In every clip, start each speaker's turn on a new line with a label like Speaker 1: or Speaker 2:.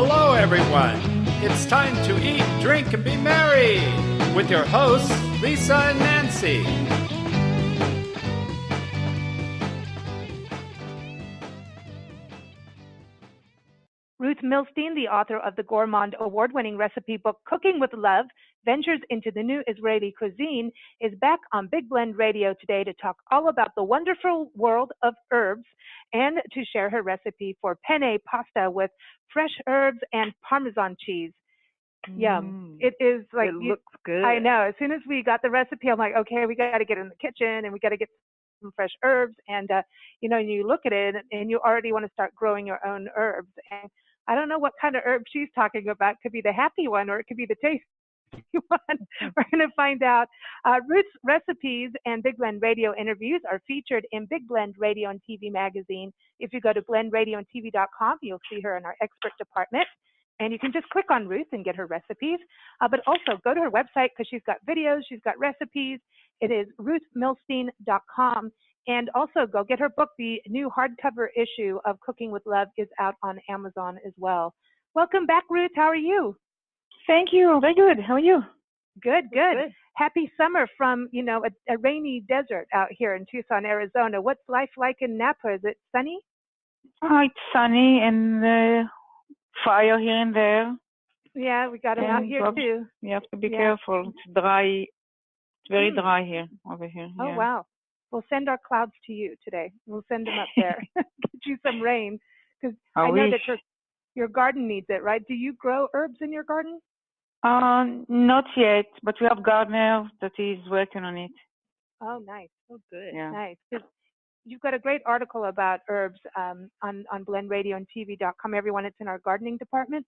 Speaker 1: Hello, everyone. It's time to eat, drink, and be merry with your hosts, Lisa and Nancy.
Speaker 2: Ruth Milstein, the author of the Gourmand award-winning recipe book Cooking with Love, Ventures into the New Israeli Cuisine, is back on Big Blend Radio today to talk all about the wonderful world of herbs and to share her recipe for penne-pasta with fresh herbs and Parmesan cheese. Yum. It is like,
Speaker 3: it looks good.
Speaker 2: I know. As soon as we got the recipe, I'm like, okay, we got to get in the kitchen and we got to get some fresh herbs. And, you look at it and you already want to start growing your own herbs. And I don't know what kind of herb she's talking about. It could be the happy one or it could be the tasty one. We're going to find out. Ruth's recipes and Big Blend Radio interviews are featured in Big Blend Radio and TV magazine. If you go to blendradioandtv.com, you'll see her in our expert department. And you can just click on Ruth and get her recipes. But also go to her website because she's got videos, she's got recipes. It is ruthmilstein.com. And also go get her book. The new hardcover issue of Cooking with Love is out on Amazon as well. Welcome back, Ruth. How are you?
Speaker 3: Thank you. Very good. How are you?
Speaker 2: Good. Happy summer from, a rainy desert out here in Tucson, Arizona. What's life like in Napa? Is it sunny?
Speaker 3: Oh, it's sunny and fire here and there.
Speaker 2: Yeah, we got them out here too.
Speaker 3: You have to be careful. It's dry. It's very dry here, over here.
Speaker 2: Oh, wow. We'll send our clouds to you today. We'll send them up there. Get you some rain. Because I know that your garden needs it, right? Do you grow herbs in your garden?
Speaker 3: Not yet, but we have a gardener that is working on it.
Speaker 2: Oh, nice. Oh, good.
Speaker 3: Yeah.
Speaker 2: Nice. You've got a great article about herbs on blendradioandtv.com. Everyone, it's in our gardening department.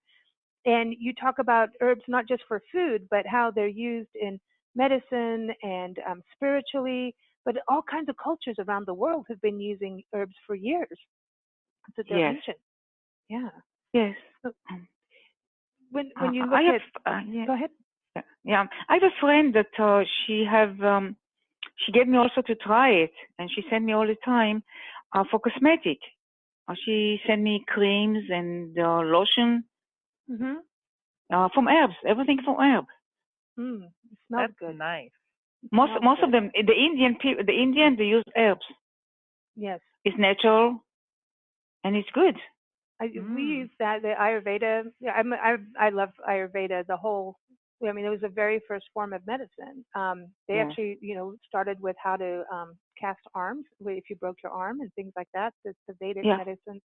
Speaker 2: And you talk about herbs not just for food, but how they're used in medicine and spiritually. But all kinds of cultures around the world have been using herbs for years. So they're ancient. Yeah.
Speaker 3: Yes.
Speaker 2: So when you look go ahead.
Speaker 3: Yeah. I have a friend that she gave me also to try it, and she sent me all the time for cosmetic. She sent me creams and lotion from herbs, everything from herb.
Speaker 2: It smells good.
Speaker 3: Nice. Most of them, the Indian, they use herbs.
Speaker 2: Yes.
Speaker 3: It's natural, and it's good.
Speaker 2: We use that, the Ayurveda. Yeah, I love Ayurveda. The whole. I mean, it was the very first form of medicine. They actually, started with how to cast arms if you broke your arm and things like that. It's the Vedic medicine.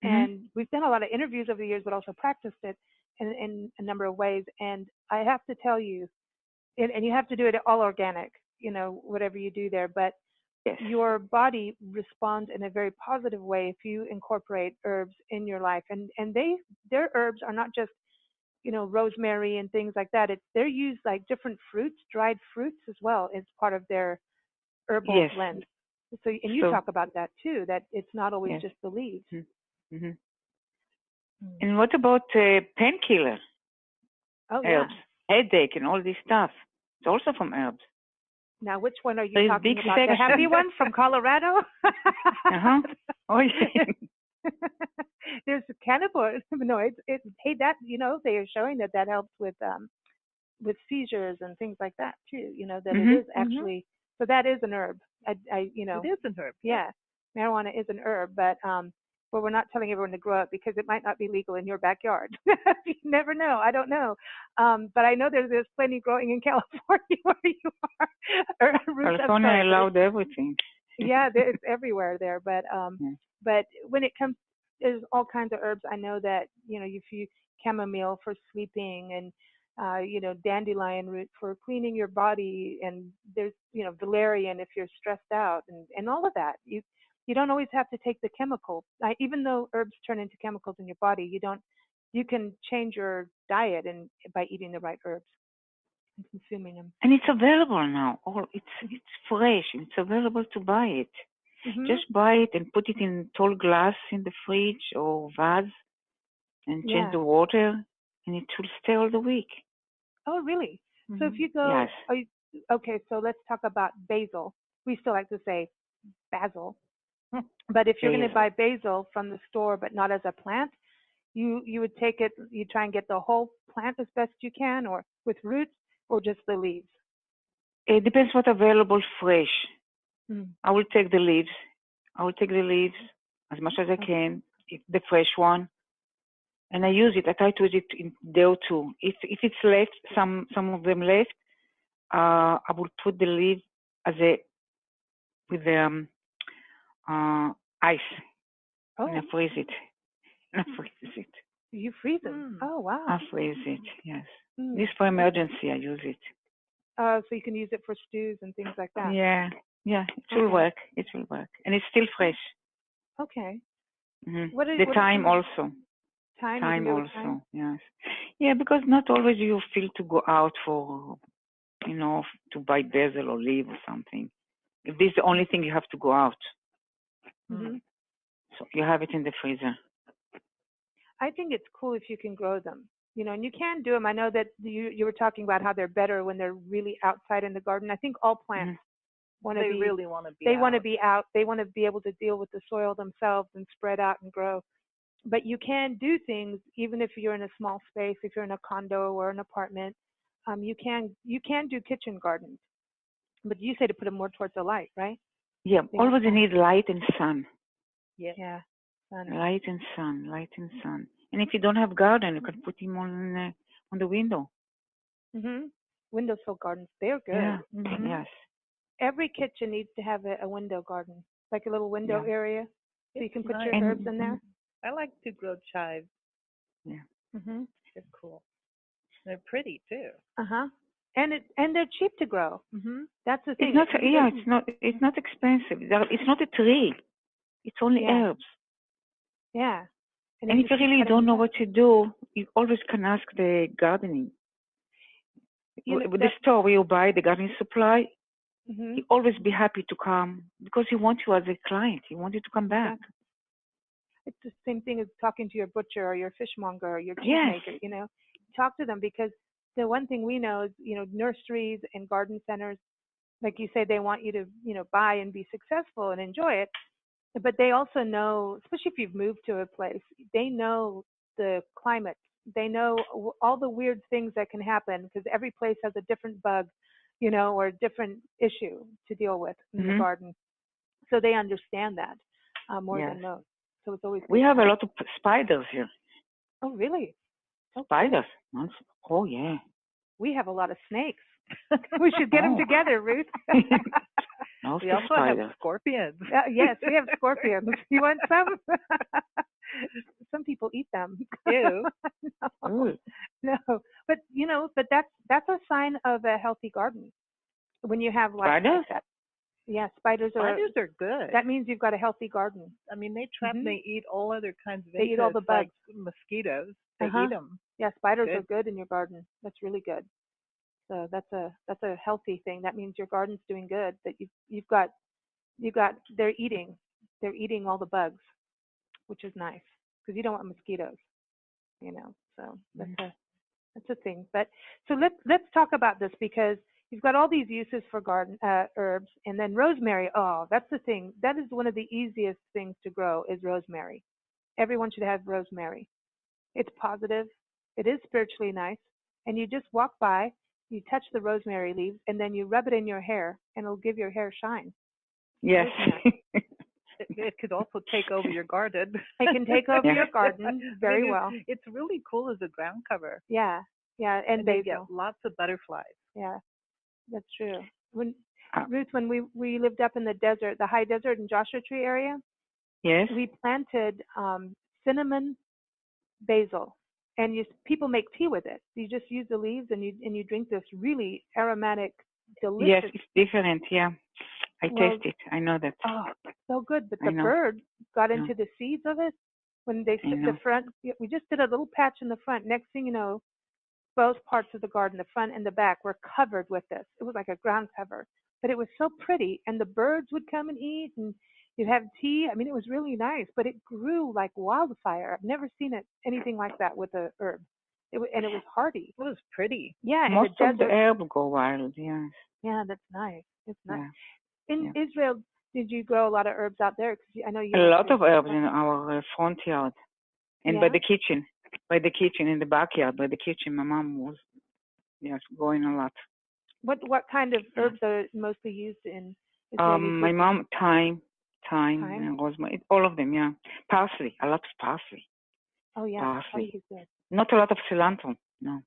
Speaker 2: And we've done a lot of interviews over the years, but also practiced it in a number of ways. And I have to tell you, and you have to do it all organic, whatever you do there. But your body responds in a very positive way if you incorporate herbs in your life. And their herbs are not just rosemary and things like that. They're used like different fruits, dried fruits as well as part of their herbal blend. So you talk about that too, that it's not always just the leaves.
Speaker 3: Mm-hmm. And what about painkiller? Herbs, headache and all this stuff. It's also from herbs.
Speaker 2: Now, which one are you talking about? The happy one from Colorado?
Speaker 3: Oh, yeah.
Speaker 2: There's cannabinoids. They are showing that helps with seizures and things like that too. That it is actually. So that is an herb. It
Speaker 3: is an herb.
Speaker 2: Yeah, marijuana is an herb, but we're not telling everyone to grow it because it might not be legal in your backyard. You never know. I don't know, but I know there's plenty growing in California where you are.
Speaker 3: California allowed everything.
Speaker 2: Yeah, it's everywhere there, but when it comes, there's all kinds of herbs. I know that if you chamomile for sleeping and dandelion root for cleaning your body, and there's valerian if you're stressed out, and all of that. You don't always have to take the chemical. Even though herbs turn into chemicals in your body, you can change your diet and by eating the right herbs and consuming them.
Speaker 3: And it's available now. It's fresh. It's available to buy it. Just buy it and put it in tall glass in the fridge or vase and change the water, and it will stay all the week.
Speaker 2: Oh, really? So if you go, okay, so let's talk about basil. We still like to say basil. But if you're going to buy basil from the store, but not as a plant, you would take it, you try and get the whole plant as best you can, or with roots, or just the leaves?
Speaker 3: It depends what available fresh.
Speaker 2: Mm.
Speaker 3: I will take the leaves. I will take the leaves as much as I can, the fresh one, and I use it. I try to use it in day or two. If it's left, some of them left, I will put the leaves with the ice, and I freeze it.
Speaker 2: You freeze them? Oh, wow.
Speaker 3: I freeze it. Yes. This for emergency. I use it.
Speaker 2: So you can use it for stews and things like that.
Speaker 3: Yeah. It will work. It will work, and it's still fresh.
Speaker 2: Okay.
Speaker 3: Mm-hmm. The thyme also.
Speaker 2: Thyme
Speaker 3: also. Yes. Yeah, because not always you feel to go out for, to buy basil or leaf or something. If this is the only thing you have to go out, so you have it in the freezer.
Speaker 2: I think it's cool if you can grow them, and you can do them. I know that you were talking about how they're better when they're really outside in the garden. I think all plants
Speaker 4: really want to be
Speaker 2: They want to be out. They want to be able to deal with the soil themselves and spread out and grow. But you can do things even if you're in a small space, if you're in a condo or an apartment. You can do kitchen gardens. But you say to put them more towards the light, right?
Speaker 3: Yeah, always you need light and sun.
Speaker 2: Yeah. Sun.
Speaker 3: Light and sun. And if you don't have garden, you can put him on the window.
Speaker 2: Windowsill gardens, they're good.
Speaker 3: Yeah. Yes.
Speaker 2: Every kitchen needs to have a window garden, like a little window area, so you can put your herbs in there.
Speaker 4: I like to grow chives.
Speaker 3: Yeah.
Speaker 4: They're cool. They're pretty too.
Speaker 2: And they're cheap to grow. That's the thing.
Speaker 3: It's not expensive. It's not a tree. It's only herbs.
Speaker 2: Yeah.
Speaker 3: And if you really don't know what to do, you always can ask the gardening. With the store where you buy the gardening supply, he always be happy to come because he wants you as a client. He wants you to come back.
Speaker 2: It's the same thing as talking to your butcher or your fishmonger or your cheesemaker. Talk to them, because the one thing we know is, nurseries and garden centers, like you say, they want you to, buy and be successful and enjoy it. But they also know, especially if you've moved to a place, they know the climate. They know all the weird things that can happen because every place has a different bug, or a different issue to deal with in the garden. So they understand that more than most. So it's always.
Speaker 3: We have a lot of spiders here.
Speaker 2: Oh, really?
Speaker 3: Spiders? Oh, yeah.
Speaker 2: We have a lot of snakes. We should get them together, Ruth.
Speaker 4: We also have scorpions.
Speaker 2: Yes, we have scorpions. You want some? Some people eat them.
Speaker 4: Ew.
Speaker 2: No, but that's a sign of a healthy garden. When you have
Speaker 3: spiders?
Speaker 2: Like that. Yeah, spiders are
Speaker 4: good.
Speaker 2: That means you've got a healthy garden.
Speaker 4: I mean, they trap. They eat all other kinds of.
Speaker 2: They eat all the bugs.
Speaker 4: Like mosquitoes. They eat them.
Speaker 2: Yeah, spiders are good in your garden. That's really good. So that's a healthy thing. That means your garden's doing good. That you've got they're eating all the bugs, which is nice because you don't want mosquitoes. So that's a thing. But so let's talk about this, because you've got all these uses for garden herbs, and then rosemary. Oh, that's the thing. That is one of the easiest things to grow is rosemary. Everyone should have rosemary. It's positive. It is spiritually nice. And you just walk by, you touch the rosemary leaves, and then you rub it in your hair, and it'll give your hair shine.
Speaker 3: Yes.
Speaker 4: It could also take over your garden.
Speaker 2: It can take over your garden very well.
Speaker 4: It's really cool as a ground cover.
Speaker 2: Yeah. And
Speaker 4: they get lots of butterflies.
Speaker 2: Yeah, that's true. Ruth, when we lived up in the desert, the high desert in Joshua Tree area,
Speaker 3: yes,
Speaker 2: we planted cinnamon basil, and people make tea with it. You just use the leaves and you drink this really aromatic, delicious.
Speaker 3: Yes, it's different. Yeah, I taste it. I know that.
Speaker 2: Oh, so good. But the bird got into the seeds of it when they sit the front. We just did a little patch in the front. Next thing you know, both parts of the garden, the front and the back, were covered with this. It was like a ground cover, but it was so pretty, and the birds would come and eat, and you'd have tea. I mean, it was really nice, but it grew like wildfire. I've never seen anything like that with a herb. And it was hardy.
Speaker 4: It was pretty.
Speaker 2: Yeah,
Speaker 3: most of the herb go wild. Yes.
Speaker 2: Yeah, that's nice. It's nice.
Speaker 3: Yeah.
Speaker 2: In Israel, did you grow a lot of herbs out there? Because I know you.
Speaker 3: A lot of herbs in our front yard. And by the kitchen, in the backyard, by the kitchen, my mom was going a lot.
Speaker 2: What kind of herbs are mostly used in Israeli
Speaker 3: My
Speaker 2: cooking?
Speaker 3: mom, thyme, and rosemary, all of them, yeah. Parsley, a lot of parsley.
Speaker 2: Oh yeah,
Speaker 3: Parsley.
Speaker 2: is good.
Speaker 3: Not a lot of cilantro, no.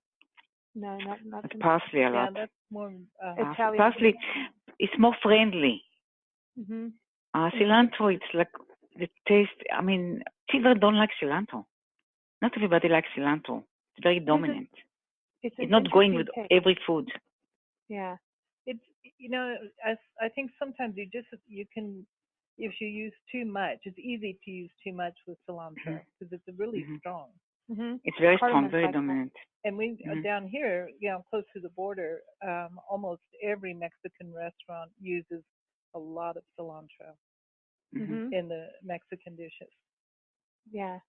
Speaker 2: No, not
Speaker 3: But parsley a lot.
Speaker 4: Yeah, that's more
Speaker 2: Italian.
Speaker 3: Parsley is more friendly.
Speaker 2: Mm-hmm.
Speaker 3: Cilantro, it's like the taste. I mean, children don't like cilantro. Not everybody likes cilantro. It's very dominant. It's not going with every food.
Speaker 2: Yeah.
Speaker 4: It's I think sometimes you can, if you use too much, it's easy to use too much with cilantro because it's really strong.
Speaker 2: Mm-hmm.
Speaker 3: It's very strong, very dominant.
Speaker 4: And we down here, close to the border, almost every Mexican restaurant uses a lot of cilantro in the Mexican dishes.
Speaker 2: Yeah.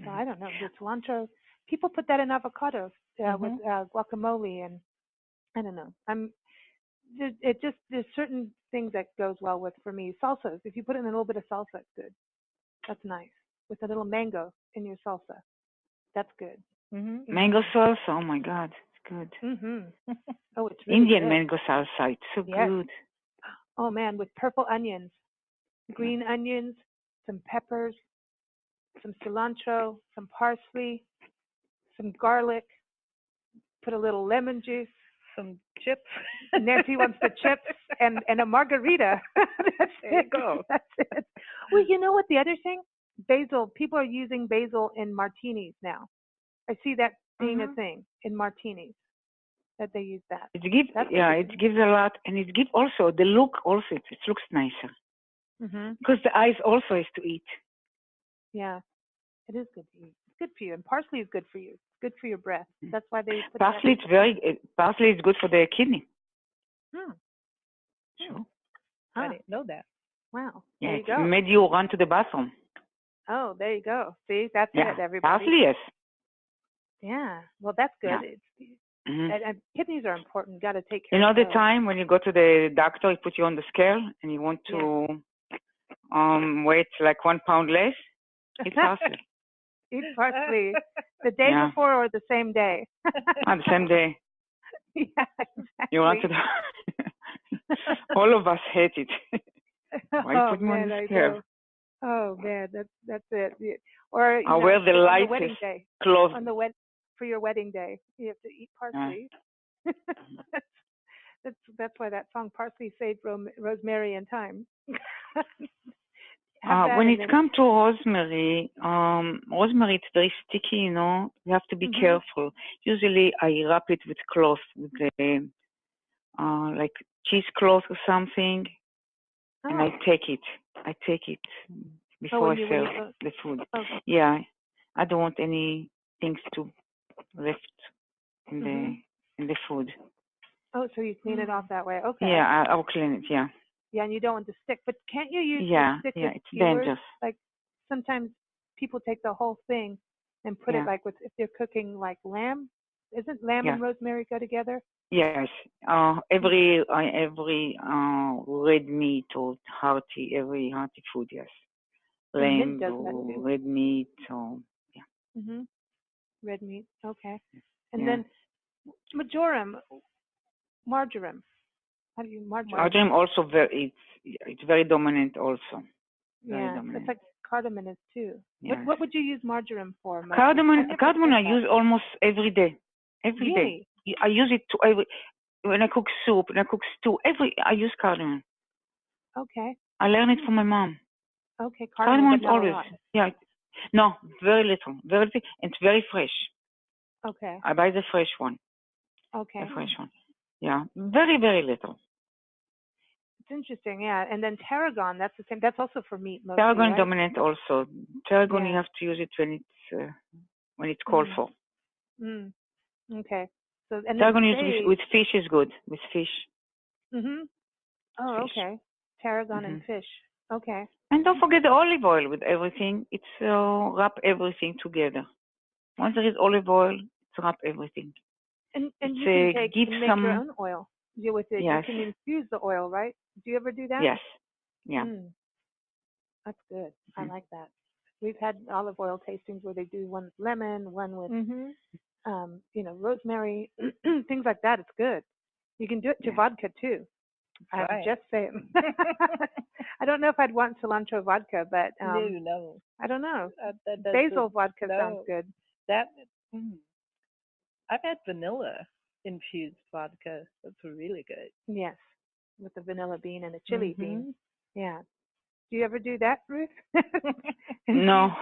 Speaker 2: So I don't know. The cilantro, people put that in avocados with guacamole, and I don't know. There's certain things that goes well with, for me, salsas. If you put in a little bit of salsa, it's good. That's nice. With a little mango in your salsa, that's good.
Speaker 3: Mm-hmm. Mango salsa, oh my God, it's good.
Speaker 2: Mm-hmm. Oh, it's really
Speaker 3: Indian
Speaker 2: good.
Speaker 3: mango salsa, it's so good.
Speaker 2: Oh man, with purple onions, green onions, some peppers, some cilantro, some parsley, some garlic. Put a little lemon juice,
Speaker 4: some chips.
Speaker 2: Nancy wants the chips and a margarita.
Speaker 4: There you go.
Speaker 2: That's it. Well, you know what? The other thing, basil. People are using basil in martinis now. I see that being a thing in martinis, that they use that.
Speaker 3: It gives a lot, and it gives also the look. Also, it looks nicer because the eyes also is to eat.
Speaker 2: Yeah, it is good to eat. It's good for you, and parsley is good for you. It's good for your breath. That's why they put
Speaker 3: parsley. Parsley is good for the kidney.
Speaker 2: Sure.
Speaker 4: I didn't know that.
Speaker 2: Wow.
Speaker 3: Yeah,
Speaker 2: there you go.
Speaker 3: Made you run to the bathroom.
Speaker 2: Oh, there you go. See, that's it, everybody.
Speaker 3: Parsley, yes.
Speaker 2: Yeah. Well, that's good.
Speaker 3: Yeah.
Speaker 2: And kidneys are important. Got to take care.
Speaker 3: You know
Speaker 2: of
Speaker 3: the
Speaker 2: those.
Speaker 3: time when you go to the doctor, he put you on the scale, and you want to weight like 1 pound less. Eat parsley.
Speaker 2: Eat parsley. The day before or the same day?
Speaker 3: The same day.
Speaker 2: Yeah, exactly.
Speaker 3: You want to. All of us hate it. Why put me on the scale?
Speaker 2: Oh man, that's it. Or
Speaker 3: I wear the lightest
Speaker 2: wedding day.
Speaker 3: clothes.
Speaker 2: For your wedding day, you have to eat parsley. That's why that song "Parsley Saved Rosemary and Thyme."
Speaker 3: When it comes to rosemary, rosemary it's very sticky. You have to be careful. Usually, I wrap it with cloth, with the like cheesecloth or something, and I take it. Before I serve the food. Okay. Yeah, I don't want any things to left in the food.
Speaker 2: Oh, so you clean it off that way? Okay.
Speaker 3: Yeah, I'll clean it. Yeah.
Speaker 2: Yeah, and you don't want to stick. But can't you use stick with
Speaker 3: it's
Speaker 2: skewers?
Speaker 3: dangerous.
Speaker 2: Like sometimes people take the whole thing and put it like if they're cooking like lamb. Isn't lamb and rosemary go together?
Speaker 3: Yes. Every red meat or every hearty food, yes. Lamb or red meat or
Speaker 2: red meat. Okay. And then marjoram. How do you marjoram?
Speaker 3: Marjoram also it's very dominant also. Very dominant.
Speaker 2: It's like cardamom is too. Yes. What would you use marjoram for?
Speaker 3: Cardamom I use almost every day. Every
Speaker 2: day.
Speaker 3: I use it when I cook soup, when I cook stew. I use cardamom.
Speaker 2: Okay.
Speaker 3: I learned it from my mom.
Speaker 2: Okay,
Speaker 3: cardamom always. Yeah. No, very little. Very little. It's very fresh.
Speaker 2: Okay.
Speaker 3: I buy the fresh one.
Speaker 2: Okay.
Speaker 3: The fresh one. Yeah. Very, very little.
Speaker 2: It's interesting, yeah. And then tarragon, that's the same. That's also for meat mostly,
Speaker 3: tarragon
Speaker 2: right?
Speaker 3: dominant also. Tarragon you have to use it when it's called for.
Speaker 2: Okay. So and
Speaker 3: tarragon used with fish is good. With fish.
Speaker 2: Oh, fish. Okay. Tarragon and fish. Okay.
Speaker 3: And don't forget the olive oil with everything. It's wrap everything together. Once there is olive oil, it's wrap everything.
Speaker 2: And you can make your own oil. With it. Yes. You can infuse the oil, right? Do you ever do that?
Speaker 3: Yes. Yeah.
Speaker 2: That's good. I like that. We've had olive oil tastings where they do one with lemon, one with, rosemary, things like that. It's good. You can do it to vodka too. I'm just saying. I don't know if I'd want cilantro vodka, but
Speaker 4: no.
Speaker 2: I don't know.
Speaker 4: That
Speaker 2: Basil vodka sounds good.
Speaker 4: I've had vanilla infused vodka. That's really good.
Speaker 2: Yes, with the vanilla bean and the chili bean. Yeah. Do you ever do that, Ruth?
Speaker 3: No.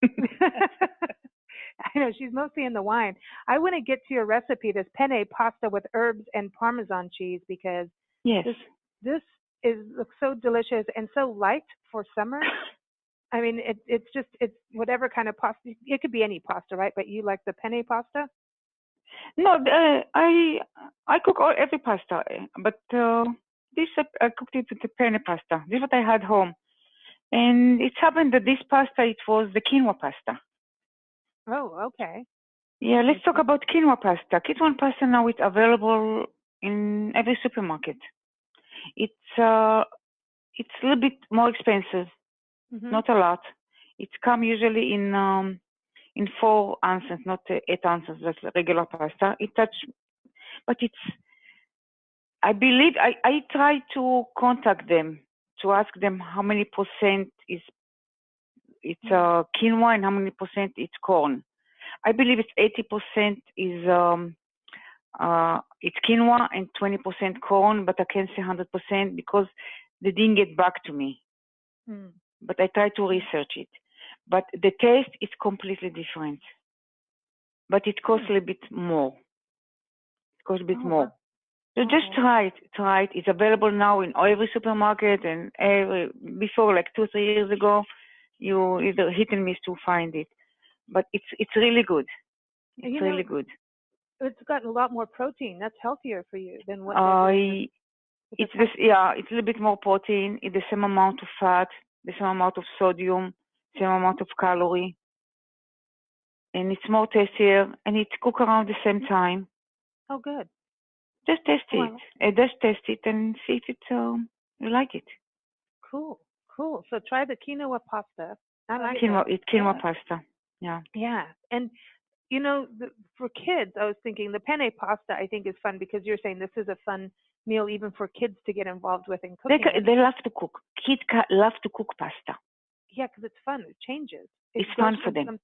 Speaker 2: I know she's mostly in the wine. I want to get to your recipe, this penne pasta with herbs and Parmesan cheese, because this looks so delicious and so light for summer. I mean, it's whatever kind of pasta. It could be any pasta, right? But you like the penne pasta?
Speaker 3: No, I cook every pasta, but this I cooked it with the penne pasta. This is what I had home, and it happened that this pasta it was the quinoa pasta.
Speaker 2: Oh, okay.
Speaker 3: Yeah, let's talk about quinoa pasta. Quinoa pasta now it's available in every supermarket. It's a little bit more expensive, not a lot. It comes usually in 4 ounces, not 8 ounces, like regular pasta. But I believe I try to contact them to ask them how many percent is quinoa and how many percent it's corn. I believe it's 80% is it's quinoa and 20% corn, but I can't say 100% because they didn't get back to me. But I try to research it. But the taste is completely different. But it costs a little bit more. So just try it. It's available now in every supermarket and before, like 2-3 years ago, you either hit and miss to find it. But it's really good. It's really good.
Speaker 2: It's got a lot more protein. That's healthier for you than what
Speaker 3: it's a little bit more protein. It's the same amount of fat, the same amount of sodium, same amount of calorie. And it's more tastier, and it's cooked around the same time.
Speaker 2: Oh, good.
Speaker 3: Just taste it. Just taste it and see if you like it.
Speaker 2: Cool. So try the quinoa pasta. I like
Speaker 3: quinoa. It's quinoa pasta. Yeah.
Speaker 2: Yeah. And, for kids, I was thinking the penne pasta, I think, is fun because you're saying this is a fun meal even for kids to get involved with in cooking.
Speaker 3: They love to cook. Kids love to cook pasta.
Speaker 2: Yeah, because it's fun. It changes.
Speaker 3: It's fun for them.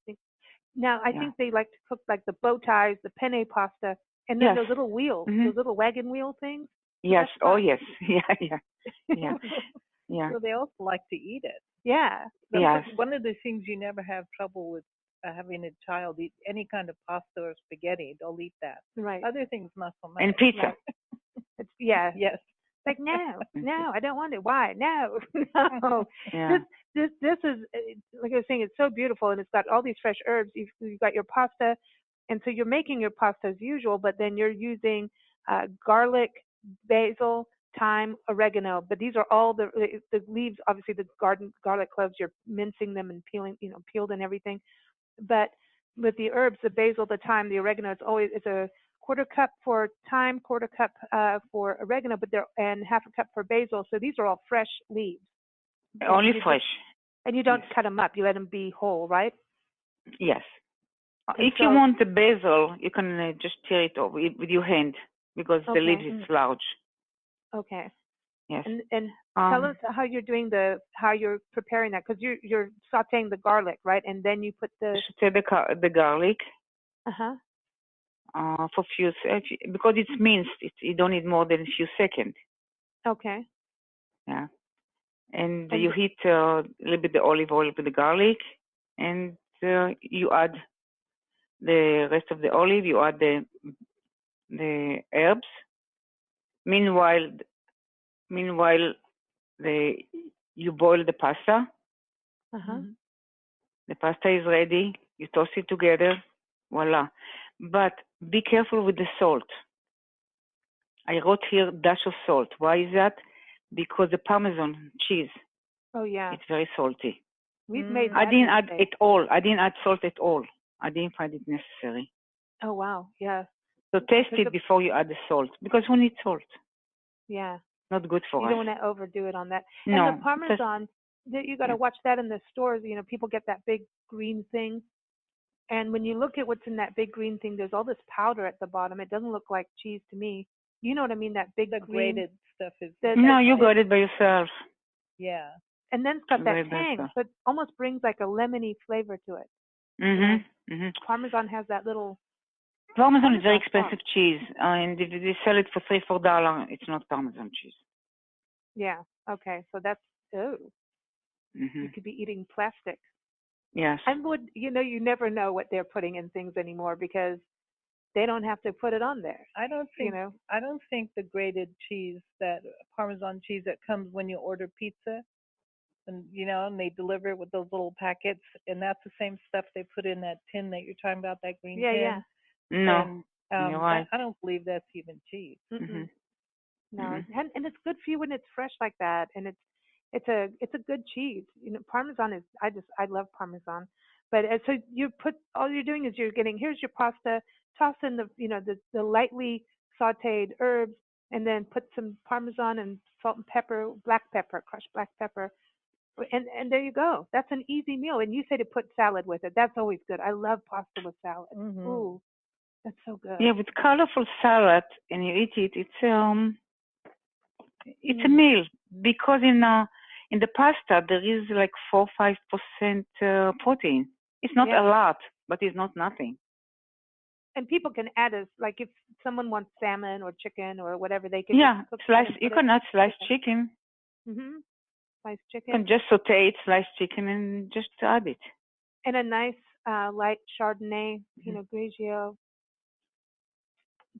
Speaker 2: Now, I think they like to cook like the bow ties, the penne pasta, and then those little wheels, those little wagon wheel things.
Speaker 3: Yes. Oh, yes. Yeah.
Speaker 4: So they also like to eat it.
Speaker 2: Yeah.
Speaker 4: One of the things you never have trouble with having a child eat any kind of pasta or spaghetti. They'll eat that.
Speaker 2: Right.
Speaker 4: Other things not so much.
Speaker 3: And pizza.
Speaker 2: Yes. Like no, I don't want it. Why? No.
Speaker 3: Yeah.
Speaker 2: This is, like I was saying, it's so beautiful, and it's got all these fresh herbs. You've got your pasta, and so you're making your pasta as usual, but then you're using garlic, basil, thyme, oregano. But these are all the leaves. Obviously, the garlic cloves. You're mincing them and peeled and everything. But with the herbs, the basil, the thyme, the oregano, it's a quarter cup for thyme, quarter cup for oregano, and half a cup for basil. So these are all fresh leaves.
Speaker 3: Only fresh.
Speaker 2: And you don't cut them up. You let them be whole, right?
Speaker 3: Yes. If you want the basil, you can just tear it off with your hand because the leaves is large. Okay. Yes.
Speaker 2: And tell us how you're doing how you're preparing that, because you're sautéing the garlic, right? And then you put
Speaker 3: saute the garlic. For few because it's minced. You don't need more than a few seconds.
Speaker 2: Okay.
Speaker 3: Yeah. And you heat a little bit the olive oil with the garlic, and you add the rest of the olive. You add the herbs. Meanwhile, you boil the pasta. The pasta is ready. You toss it together. Voila. But be careful with the salt. I wrote here dash of salt. Why is that? Because the Parmesan cheese.
Speaker 2: Oh yeah.
Speaker 3: It's very salty.
Speaker 2: We've made that
Speaker 3: I didn't add it all. I didn't add salt at all. I didn't find it necessary.
Speaker 2: Oh wow. Yeah.
Speaker 3: So taste it before you add the salt, because who needs salt?
Speaker 2: Yeah.
Speaker 3: Not good for us.
Speaker 2: You don't want to overdo it on that.
Speaker 3: No.
Speaker 2: And the Parmesan, You got to watch that in the stores. You know, people get that big green thing, and when you look at what's in that big green thing, there's all this powder at the bottom. It doesn't look like cheese to me. You know what I mean? That big green.
Speaker 4: Grated stuff is.
Speaker 3: No, you got it by yourself.
Speaker 4: Yeah.
Speaker 2: And then it's got that
Speaker 3: Very
Speaker 2: tang,
Speaker 3: better.
Speaker 2: so it almost brings like a lemony flavor to it. Parmesan has that little.
Speaker 3: Parmesan is very expensive cheese, and if they sell it for $3-4, it's not Parmesan cheese.
Speaker 2: Yeah. Okay. So that's you could be eating plastic.
Speaker 3: Yes.
Speaker 2: I would. You know, you never know what they're putting in things anymore because they don't have to put it on there.
Speaker 4: I don't think.
Speaker 2: You know.
Speaker 4: I don't think the grated cheese, that Parmesan cheese that comes when you order pizza, and and they deliver it with those little packets, and that's the same stuff they put in that tin that you're talking about, that green tin.
Speaker 2: Yeah.
Speaker 3: No.
Speaker 4: And,
Speaker 3: you're right.
Speaker 4: I don't believe that's even cheese.
Speaker 2: No, and it's good for you when it's fresh like that, and it's a good cheese. You know, Parmesan is I love Parmesan, but so you put all you're doing is here's your pasta, toss in the lightly sautéed herbs, and then put some Parmesan and salt and pepper, crushed black pepper, and there you go. That's an easy meal. And you say to put salad with it. That's always good. I love pasta with salad. Ooh, that's so good.
Speaker 3: Yeah, with colorful salad, and you eat it. It's a meal, because in the pasta there is like 4-5% protein. It's not a lot, but it's not nothing.
Speaker 2: And people can add like if someone wants salmon or chicken or whatever, they can cook
Speaker 3: you can add sliced chicken.
Speaker 2: Sliced chicken.
Speaker 3: You can just saute it, sliced chicken, and just add it.
Speaker 2: And a nice light Chardonnay, Pinot Grigio.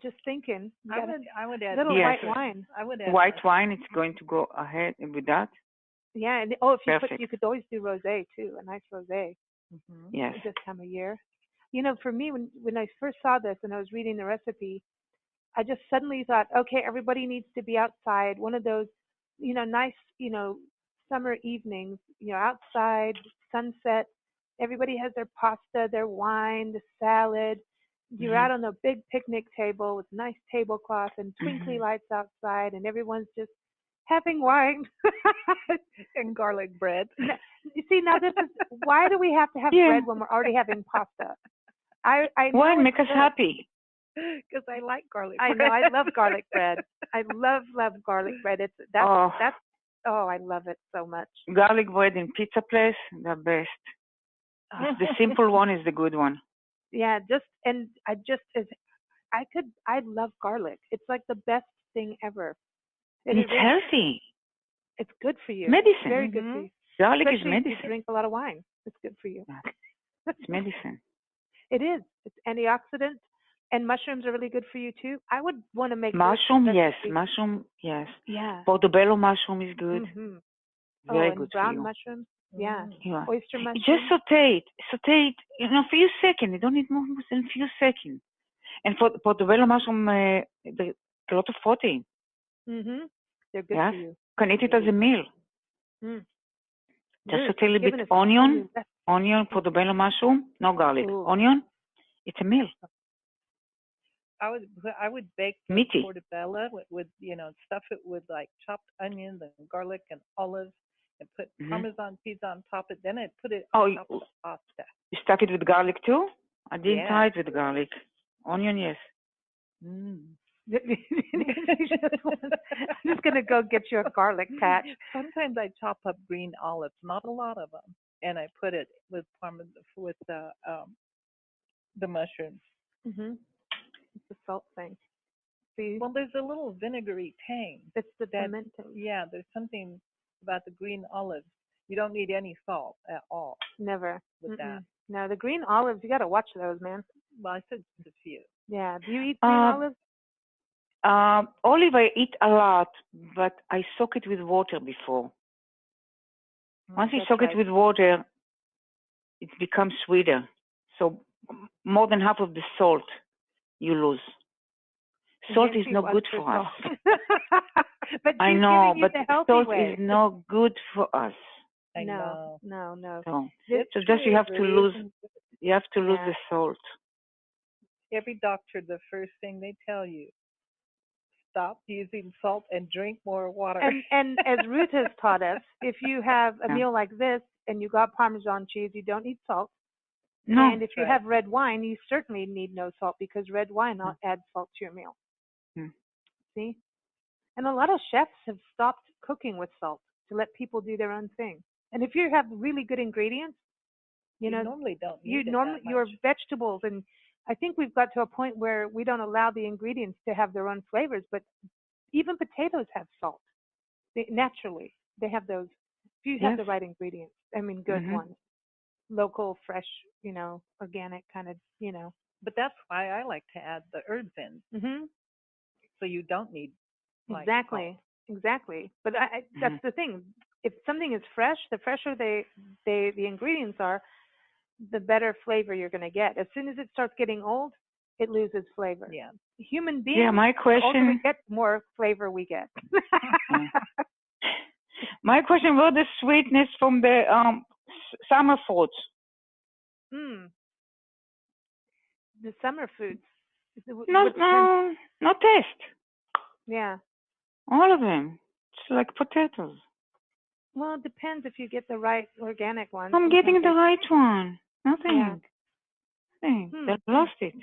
Speaker 2: Just thinking.
Speaker 4: I would add
Speaker 2: little white wine.
Speaker 4: I would add
Speaker 3: white wine. It's going to go ahead with that.
Speaker 2: Yeah, and if you could always do rosé too, a nice rosé.
Speaker 3: Yes.
Speaker 2: This time of year. You know, for me, when I first saw this and I was reading the recipe, I just suddenly thought, okay, everybody needs to be outside. One of those, nice, summer evenings, outside, sunset. Everybody has their pasta, their wine, the salad. You're out on a big picnic table with nice tablecloth and twinkly lights outside, and everyone's just having wine
Speaker 4: and garlic bread.
Speaker 2: You see, now this is why do we have to have bread when we're already having pasta? I
Speaker 3: wine make us happy.
Speaker 4: Because I like garlic
Speaker 2: bread. I know, I love garlic bread. I love garlic bread. I love it so much.
Speaker 3: Garlic bread in pizza place, the best. The simple one is the good one.
Speaker 2: Yeah, I love garlic. It's like the best thing ever.
Speaker 3: It's healthy.
Speaker 2: It's good for you.
Speaker 3: Medicine.
Speaker 2: Very good for you.
Speaker 3: Garlic
Speaker 2: Especially
Speaker 3: is medicine.
Speaker 2: if you drink a lot of wine. It's good for you.
Speaker 3: It's medicine.
Speaker 2: It is. It's antioxidant, and mushrooms are really good for you too. I would want to make
Speaker 3: mushroom. Yes, mushroom. Yes.
Speaker 2: Yeah.
Speaker 3: Portobello mushroom is good. Very
Speaker 2: and
Speaker 3: good
Speaker 2: brown
Speaker 3: for you.
Speaker 2: mushrooms. Yeah.
Speaker 3: Yeah.
Speaker 2: Oyster mushroom.
Speaker 3: Just saute it. A few seconds. You don't need more than a few seconds. And for portobello mushroom, there's a lot of protein.
Speaker 2: They're good for you.
Speaker 3: Can eat it as a meal. Just saute a little bit onion, portobello mushroom, no garlic. Onion, it's a meal.
Speaker 4: I would bake
Speaker 3: Meaty.
Speaker 4: portobello with stuff it with like chopped onions and garlic and olives, and put Parmesan cheese on top of it. Then I'd put it on top of the pasta.
Speaker 3: You stuck it with garlic too? I didn't try it with garlic. Onion, yes.
Speaker 2: I'm just gonna go get you a garlic patch.
Speaker 4: Sometimes I chop up green olives, not a lot of them, and I put it with Parmesan with the mushrooms.
Speaker 2: It's the salt thing. See?
Speaker 4: Well, there's a little vinegary tang.
Speaker 2: It's the pimento.
Speaker 4: Yeah, there's something about the green olives. You don't need any salt at all.
Speaker 2: Never.
Speaker 4: With that.
Speaker 2: No, the green olives, you got to watch those, man.
Speaker 4: Well, I said just a few.
Speaker 2: Yeah. Do you eat green olives?
Speaker 3: Olive I eat a lot, but I soak it with water before. Once you soak it with water, it becomes sweeter. So more than half of the salt you lose. Salt is not good for us.
Speaker 2: But
Speaker 3: I know, but salt
Speaker 2: way.
Speaker 3: is not good for us.
Speaker 2: No.
Speaker 3: So just you have to lose the salt.
Speaker 4: Every doctor, the first thing they tell you, stop using salt and drink more water.
Speaker 2: And as Ruth has taught us, if you have a meal like this and you got Parmesan cheese, you don't need salt.
Speaker 3: No.
Speaker 2: And if you have red wine, you certainly need no salt because red wine adds salt to your meal. See? And a lot of chefs have stopped cooking with salt to let people do their own thing. And if you have really good ingredients, you know,
Speaker 4: normally don't need
Speaker 2: your vegetables, and I think we've got to a point where we don't allow the ingredients to have their own flavors, but even potatoes have salt. Naturally, they have those. If you have the right ingredients, I mean, good ones. Local, fresh, you know, organic kind of, you know.
Speaker 4: But that's why I like to add the herbs in. So you don't need
Speaker 2: exactly. But that's the thing. If something is fresh, the fresher the ingredients are, the better flavor you're going to get. As soon as it starts getting old, it loses flavor.
Speaker 4: Yeah.
Speaker 2: Human beings.
Speaker 3: Yeah, my question.
Speaker 2: The older we get, more flavor we get.
Speaker 3: My question: was the sweetness from the summer fruits?
Speaker 2: The summer foods.
Speaker 3: No taste.
Speaker 2: Yeah.
Speaker 3: All of them. It's like potatoes.
Speaker 2: Well, it depends if you get the right organic one.
Speaker 3: I'm getting the right one. Nothing.
Speaker 2: Yeah.
Speaker 3: Nothing. They lost it.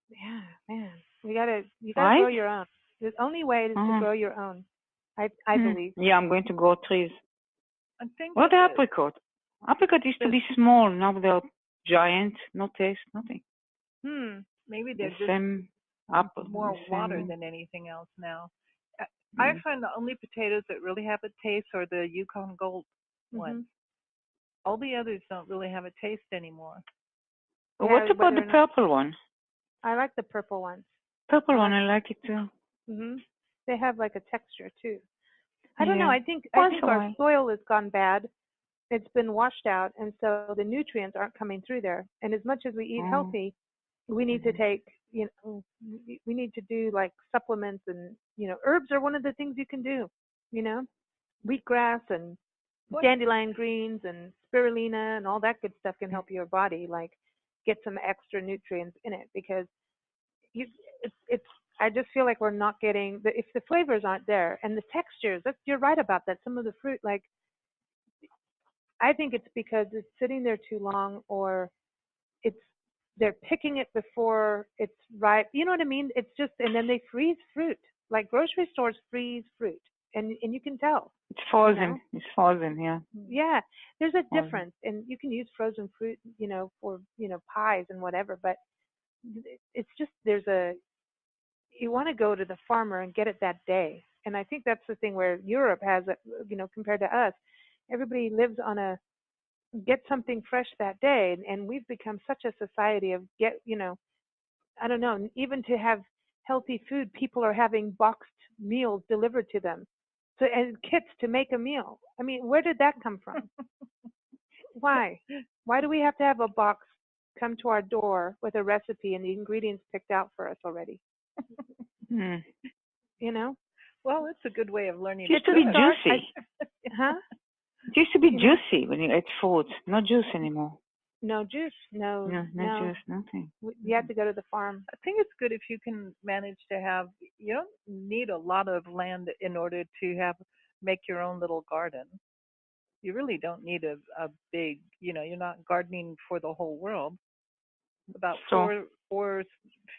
Speaker 2: Yeah, man. You gotta grow your own. The only way is to grow your own. I believe.
Speaker 3: Yeah, I'm going to grow trees.
Speaker 4: What
Speaker 3: the apricot? Apricot used to be small. Now they're giant. No taste. Nothing.
Speaker 4: Maybe they're just more water than anything else now. I find the only potatoes that really have a taste are the Yukon Gold ones. All the others don't really have a taste anymore.
Speaker 3: Yeah, what about the purple one?
Speaker 2: I like the purple ones.
Speaker 3: Purple one, I like it too.
Speaker 2: They have like a texture too. I don't know. I think our soil has gone bad. It's been washed out, and so the nutrients aren't coming through there. And as much as we eat healthy, we need to take, you know, we need to do like supplements, and you know, herbs are one of the things you can do. You know, wheatgrass and dandelion greens and spirulina and all that good stuff can help your body like get some extra nutrients in it, because it's I just feel like we're not getting if the flavors aren't there and the textures. You're right about that. Some of the fruit, like I think it's because it's sitting there too long, or they're picking it before it's ripe. You know what I mean? It's just, and then they freeze fruit. Like grocery stores freeze fruit, and you can tell.
Speaker 3: It's frozen.
Speaker 2: You know?
Speaker 3: It's frozen, yeah.
Speaker 2: Yeah, there's a difference, and you can use frozen fruit, you know, for pies and whatever. But it's just you want to go to the farmer and get it that day. And I think that's the thing where Europe has, compared to us, everybody lives on get something fresh that day. And we've become such a society of I don't know, even to have healthy food, people are having boxed meals delivered to them. So, and kits to make a meal. I mean, where did that come from? Why? Why do we have to have a box come to our door with a recipe and the ingredients picked out for us already? You know?
Speaker 4: Well, it's a good way of learning.
Speaker 3: It used to be juicy.
Speaker 2: Huh?
Speaker 3: It used to be juicy when you ate food. No juice anymore.
Speaker 2: No juice. No
Speaker 3: juice, nothing.
Speaker 2: You have to go to the farm.
Speaker 4: I think it's good if you can manage to have, you don't need a lot of land in order to make your own little garden. You really don't need a big, you're not gardening for the whole world. About 4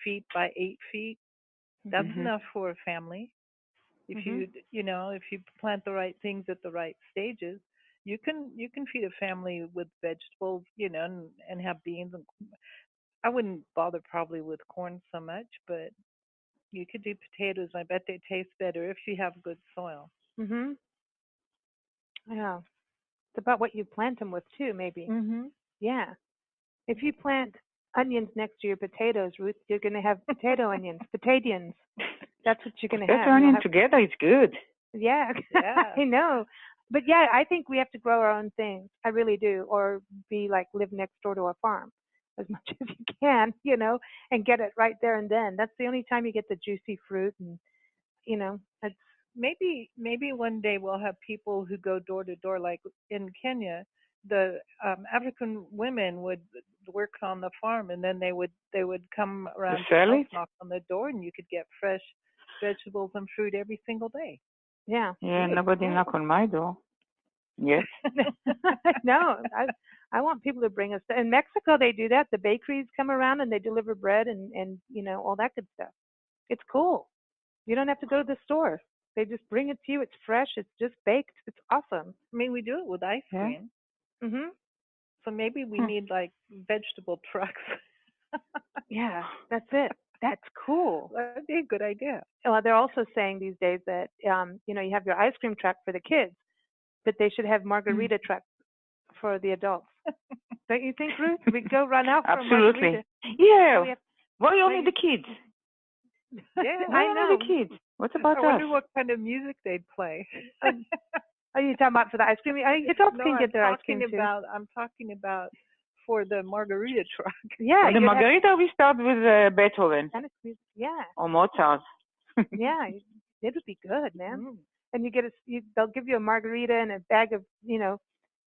Speaker 4: feet by 8 feet. That's enough for a family. If if you plant the right things at the right stages, you can feed a family with vegetables, and have beans. And I wouldn't bother probably with corn so much, but you could do potatoes. I bet they taste better if you have good soil.
Speaker 2: Yeah, it's about what you plant them with too, maybe. Yeah, if you plant onions next to your potatoes, Ruth, you're going to have potato onions, potatoes. That's what you're going to have.
Speaker 3: Potato onion together, it's good.
Speaker 2: Yeah. I know. But yeah, I think we have to grow our own things. I really do. Or live next door to a farm as much as you can, and get it right there and then. That's the only time you get the juicy fruit. And, it's,
Speaker 4: maybe one day we'll have people who go door to door, like in Kenya. the African women would work on the farm, and then they would come around your house, knock on the door, and you could get fresh vegetables and fruit every single day.
Speaker 2: Yeah.
Speaker 3: Yeah, nobody knock on my door. Yes.
Speaker 2: No, I want people to bring us. In Mexico, they do that. The bakeries come around and they deliver bread and all that good stuff. It's cool. You don't have to go to the store. They just bring it to you. It's fresh. It's just baked. It's awesome.
Speaker 4: I mean, we do it with ice cream.
Speaker 2: Mhm.
Speaker 4: So maybe we need like vegetable trucks.
Speaker 2: Yeah, that's it. That's cool.
Speaker 4: That'd be a good idea.
Speaker 2: Well, they're also saying these days that you have your ice cream truck for the kids, but they should have margarita trucks for the adults. Don't you think, Ruth? We go run out for
Speaker 3: Absolutely.
Speaker 2: margarita.
Speaker 3: Yeah. Why only the kids?
Speaker 4: Yeah,
Speaker 3: Why
Speaker 4: I know.
Speaker 3: only the kids? What about
Speaker 4: I
Speaker 3: us?
Speaker 4: wonder what kind of music they'd play.
Speaker 2: Are you talking about for the ice cream? Adults can get their ice cream too.
Speaker 4: I'm talking about for the margarita truck.
Speaker 2: Yeah,
Speaker 3: the margarita we start with Beethoven.
Speaker 2: Yeah.
Speaker 3: Or Mozart.
Speaker 2: Yeah, it would be good, man. And you get they'll give you a margarita and a bag of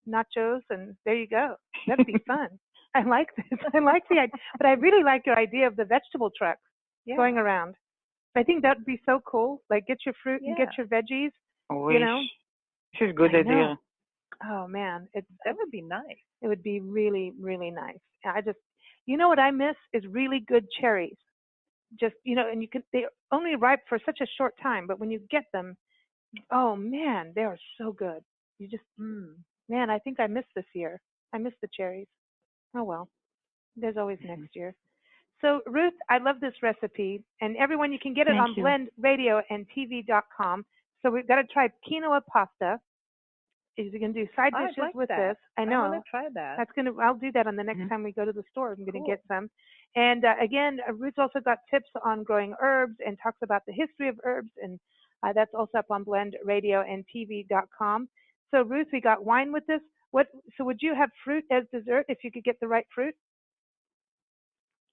Speaker 2: nachos, and there you go. That'd be fun. I like this. I like the idea, but I really like your idea of the vegetable trucks going around. I think that'd be so cool. Like, get your fruit and get your veggies.
Speaker 3: This is a good idea.
Speaker 2: Oh man,
Speaker 4: that would be nice.
Speaker 2: It would be really, really nice. I just, what I miss is really good cherries. Just and they only ripe for such a short time, but when you get them, oh man, they are so good. You just, man, I think I missed this year. I missed the cherries. Oh well, there's always next year. So Ruth, I love this recipe, and everyone, you can get it on blendradioandtv.com. So we've got to try quinoa pasta. You can do side dishes with this. I know.
Speaker 4: I want to try that.
Speaker 2: I'll do that on the next time we go to the store. I'm going to get some. And again, Ruth's also got tips on growing herbs and talks about the history of herbs, and that's also up on blendradioandtv.com. So Ruth, we got wine with this. So would you have fruit as dessert if you could get the right fruit?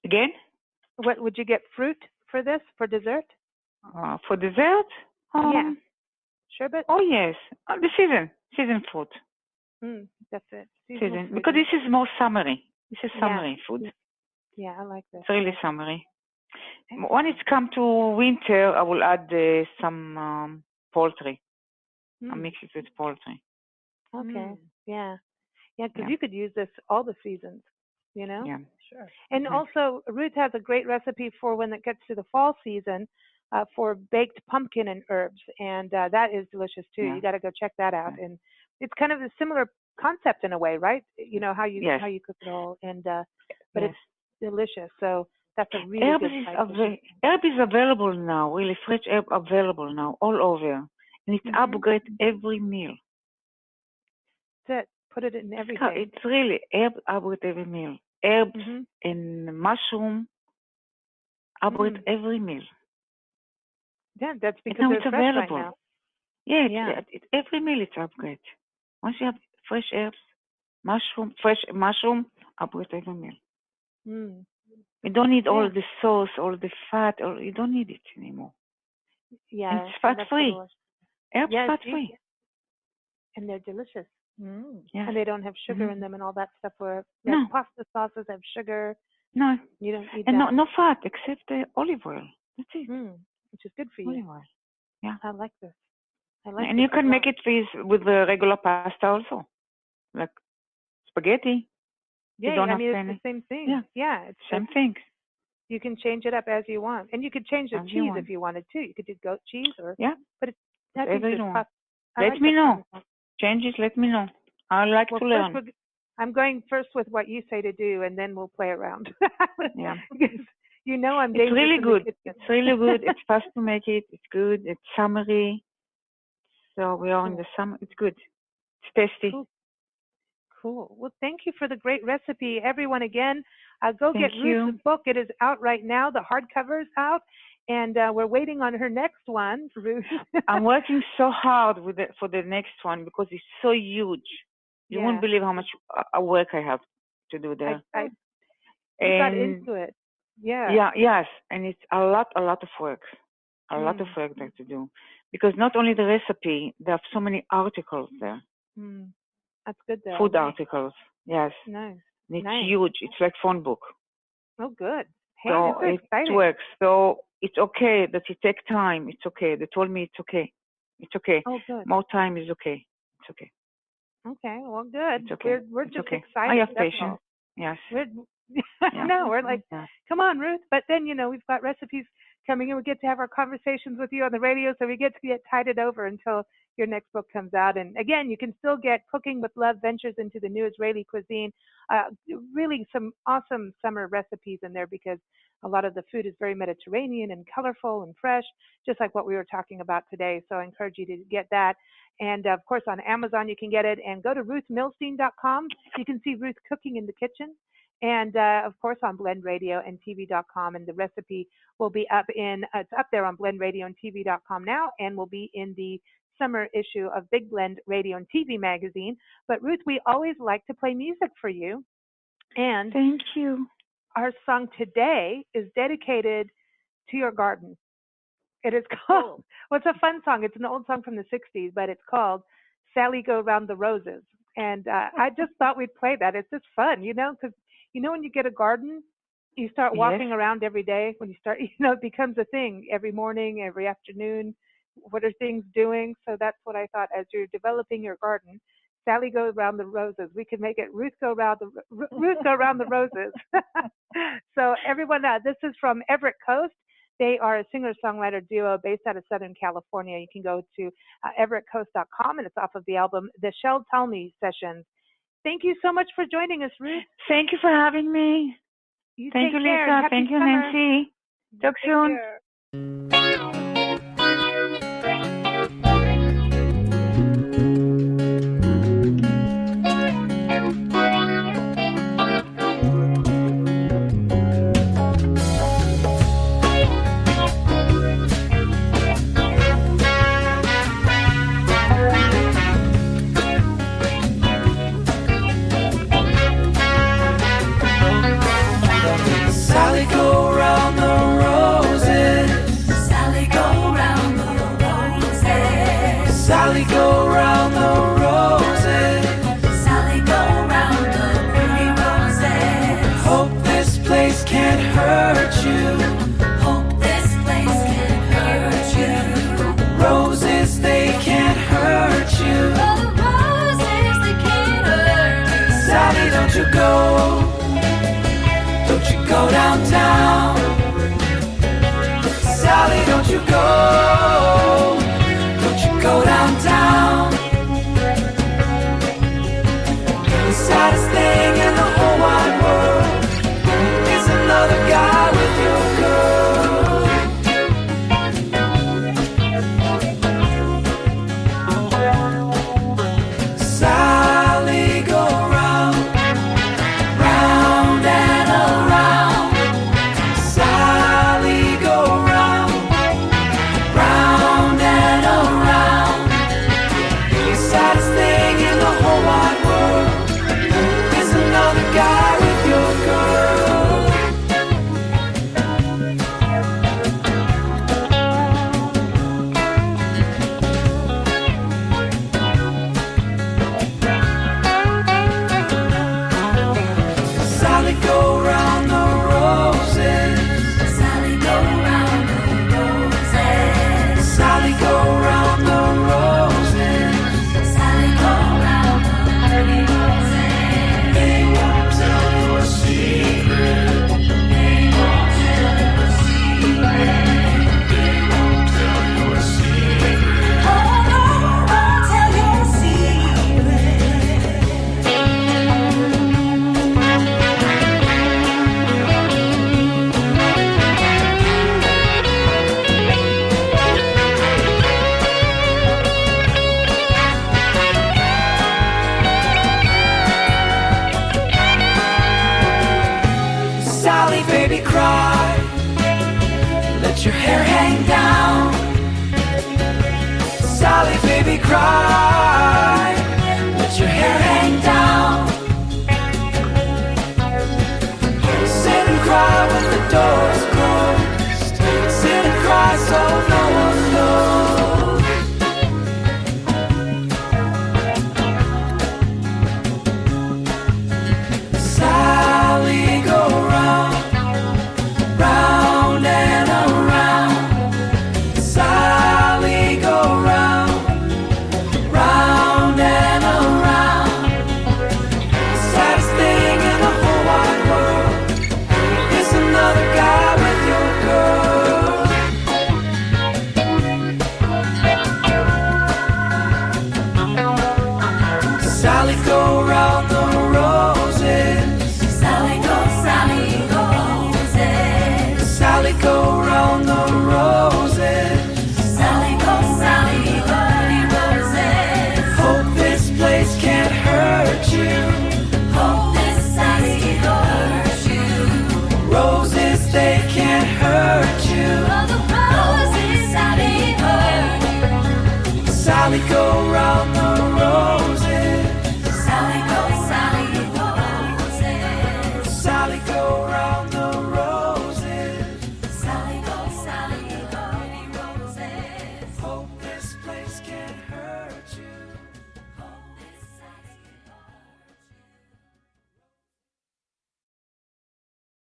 Speaker 3: Again?
Speaker 2: What would you get fruit for this for dessert?
Speaker 3: For dessert?
Speaker 2: Yeah. Sherbet?
Speaker 3: Oh yes, the season fruit.
Speaker 2: That's it.
Speaker 3: Season, because this is more summery. This is summery food.
Speaker 2: Yeah, I like this.
Speaker 3: It's really summery. When it's come to winter, I will add some poultry. I'll mix it with poultry.
Speaker 2: Okay. Yeah, because you could use this all the seasons.
Speaker 3: Yeah.
Speaker 4: Sure.
Speaker 2: And also, Ruth has a great recipe for when it gets to the fall season for baked pumpkin and herbs, and that is delicious too. You got to go check that out. And it's kind of a similar concept in a way, right? How you cook it all, and but it's delicious. So that's a really good
Speaker 3: herb is available now. Really fresh herb available now all over, and it's upgrade every meal.
Speaker 2: That's it. Put it in everything.
Speaker 3: It's really herb upgrade every meal. Herbs and mushroom upgrade every meal.
Speaker 2: Yeah, that's because
Speaker 3: now
Speaker 2: they're
Speaker 3: it's
Speaker 2: fresh
Speaker 3: available.
Speaker 2: right now.
Speaker 3: Yeah, every meal it's upgrade. Once you have fresh herbs, fresh mushroom, upgrade every meal. You don't need all the sauce, all the fat, or you don't need it anymore.
Speaker 2: Yeah,
Speaker 3: and it's fat free. Herbs fat free.
Speaker 2: And they're delicious.
Speaker 3: Yes.
Speaker 2: And they don't have sugar in them and all that stuff. Where pasta sauces have sugar.
Speaker 3: No,
Speaker 2: you don't need
Speaker 3: and
Speaker 2: that.
Speaker 3: no fat except the olive oil. That's it.
Speaker 2: Which is good for you.
Speaker 3: Olive oil. Yeah.
Speaker 2: I like this.
Speaker 3: And you can make it with the regular pasta also, like spaghetti.
Speaker 2: Yeah,
Speaker 3: you don't have
Speaker 2: it's the same thing. Yeah, it's
Speaker 3: same thing.
Speaker 2: You can change it up as you want, and you could change the cheese if you wanted to. You could do goat cheese but it's
Speaker 3: Let me know. Changes, let me know. I like to learn.
Speaker 2: I'm going first with what you say to do, and then we'll play around.
Speaker 3: Yeah.
Speaker 2: Because I'm
Speaker 3: It's really good. It's really good. It's fast to make it. It's good. It's summery. So we are in the summer. It's good. It's tasty.
Speaker 2: Cool. Well, thank you for the great recipe. Everyone, again, go get Ruth's book. It is out right now. The hardcover is out. And we're waiting on her next one, Ruth.
Speaker 3: I'm working so hard for the next one because it's so huge. You won't believe how much work I have to do there.
Speaker 2: I got into it. Yeah.
Speaker 3: Yeah. Yes, and it's a lot of work. A lot of work there to do because not only the recipe, there are so many articles there.
Speaker 2: That's good though.
Speaker 3: food articles. Yes.
Speaker 2: Nice.
Speaker 3: And it's
Speaker 2: Nice.
Speaker 3: huge. It's like phone book.
Speaker 2: Oh, good. Hey,
Speaker 3: So
Speaker 2: this is
Speaker 3: it
Speaker 2: exciting.
Speaker 3: works. So it's okay that it takes time. It's okay. They told me it's okay. It's okay.
Speaker 2: Oh, good.
Speaker 3: More time is okay. It's okay.
Speaker 2: Okay. Well, good.
Speaker 3: It's okay.
Speaker 2: We're
Speaker 3: It's
Speaker 2: just
Speaker 3: okay.
Speaker 2: excited.
Speaker 3: I have
Speaker 2: that's
Speaker 3: patience.
Speaker 2: all.
Speaker 3: Yes.
Speaker 2: No, we're like,
Speaker 3: Yeah.
Speaker 2: come on, Ruth. But then, we've got recipes coming in. We get to have our conversations with you on the radio, so we get to get tided over until your next book comes out. And again, you can still get Cooking with Love Ventures into the New Israeli Cuisine. Really some awesome summer recipes in there because a lot of the food is very Mediterranean and colorful and fresh, just like what we were talking about today. So I encourage you to get that. And of course, on Amazon, you can get it. And go to ruthmilstein.com. You can see Ruth cooking in the kitchen. And of course, on blendradioandtv.com. And the recipe will be it's up there on blendradioandtv.com now, and will be in the summer issue of Big Blend Radio and TV magazine. But Ruth, we always like to play music for you. And
Speaker 3: thank you.
Speaker 2: Our song today is dedicated to your garden. It is called, well, it's a fun song. It's an old song from the 60s, but it's called Sally Go Round the Roses. And I just thought we'd play that. It's just fun, because, when you get a garden, you start walking around every day. When you start, it becomes a thing every morning, every afternoon. What are things doing? So that's what I thought as you're developing your garden. Sally Go Round the Roses. We can make it Ruth Go Round the Roses. So everyone, this is from Everett Coast. They are a singer-songwriter duo based out of Southern California. You can go to everettcoast.com, and it's off of the album The Shell Tell Me Sessions. Thank you so much for joining us, Ruth.
Speaker 3: Thank you for having me. Thank you, Lisa. Thank you, Nancy. Talk soon.
Speaker 5: Sally go round the roses. Sally go round the roses. Sally go round the roses. Sally go round the pretty roses. Hope this place can't hurt you. Hope this place can't hurt you. Roses, they can't hurt you. Oh, the roses, they can't hurt you. Sally, don't you go. Don't you go downtown. Sally, don't you go. Don't you go downtown. The saddest thing in the whole wide world is another guy with your girl. Sally, go round, round and around. Sally, go round, round and around. The saddest thing in the whole wide world is another guy with your girl. Sally, go round the roses. Sally, go round the roses. Sally, go round the roses. Sally, go round the pretty roses. They won't tell your secret. They won't tell your secret. They won't tell your secret. Oh, no, won't tell your secret. Sally, baby, cry. Let your hair hang down. Sally, baby, cry. Let your hair hang down. Sit and cry when the door's closed. Sit and cry so no one knows. round the roses.